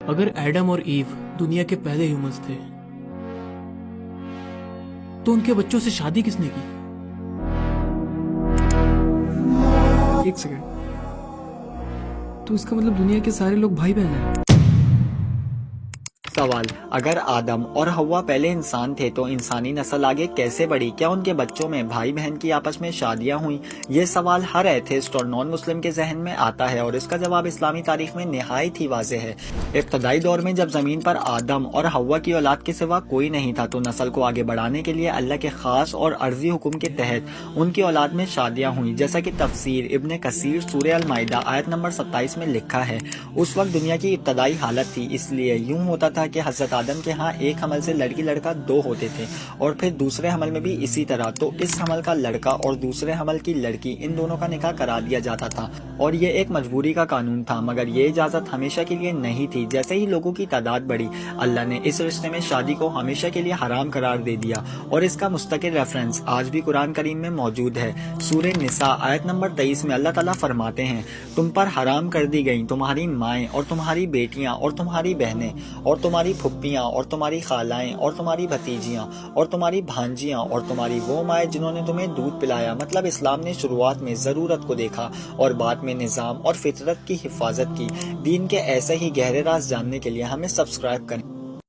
اگر ایڈم اور ایو دنیا کے پہلے ہیومنز تھے تو ان کے بچوں سے شادی کس نے کی؟ ایک سیکنڈ، تو اس کا مطلب دنیا کے سارے لوگ بھائی بہن ہیں؟ سوال: اگر آدم اور حوا پہلے انسان تھے تو انسانی نسل آگے کیسے بڑھی؟ کیا ان کے بچوں میں بھائی بہن کی آپس میں شادیاں ہوئیں؟ یہ سوال ہر ایتھسٹ اور نان مسلم کے ذہن میں آتا ہے اور اس کا جواب اسلامی تاریخ میں نہایت ہی واضح ہے۔ ابتدائی دور میں جب زمین پر آدم اور حوا کی اولاد کے سوا کوئی نہیں تھا تو نسل کو آگے بڑھانے کے لیے اللہ کے خاص اور عرضی حکم کے تحت ان کی اولاد میں شادیاں ہوئیں، جیسا کہ تفسیر ابن کثیر سورہ المائدہ آیت نمبر 27 میں لکھا ہے۔ اس وقت دنیا کی ابتدائی حالت تھی، اس لیے یوں ہوتا تھا کہ حضرت آدم کے ہاں ایک حمل سے لڑکی لڑکا دو ہوتے تھے اور پھر دوسرے حمل میں بھی اسی طرح، تو اس حمل کا لڑکا اور دوسرے حمل کی لڑکی، ان دونوں کا نکاح کرا دیا جاتا تھا اور یہ ایک مجبوری کا قانون تھا، مگر یہ اجازت ہمیشہ کے لیے نہیں تھی۔ جیسے ہی لوگوں کی تعداد بڑھی، اللہ نے اس رشتے میں شادی کو ہمیشہ کے لیے حرام قرار دے دیا اور اس کا مستقل ریفرنس آج بھی قرآن کریم میں موجود ہے۔ سورہ نساء آیت نمبر 23 میں اللہ تعالیٰ فرماتے ہیں: تم پر حرام کر دی گئیں تمہاری مائیں اور تمہاری بیٹیاں اور تمہاری بہنیں اور تمہاری پھپھیاں اور تمہاری خالائیں اور تمہاری بھتیجیاں اور تمہاری بھانجیاں اور تمہاری وہ مائیں جنہوں نے تمہیں دودھ پلایا۔ مطلب اسلام نے شروعات میں ضرورت کو دیکھا اور بعد میں نظام اور فطرت کی حفاظت کی۔ دین کے ایسے ہی گہرے راز جاننے کے لیے ہمیں سبسکرائب کریں۔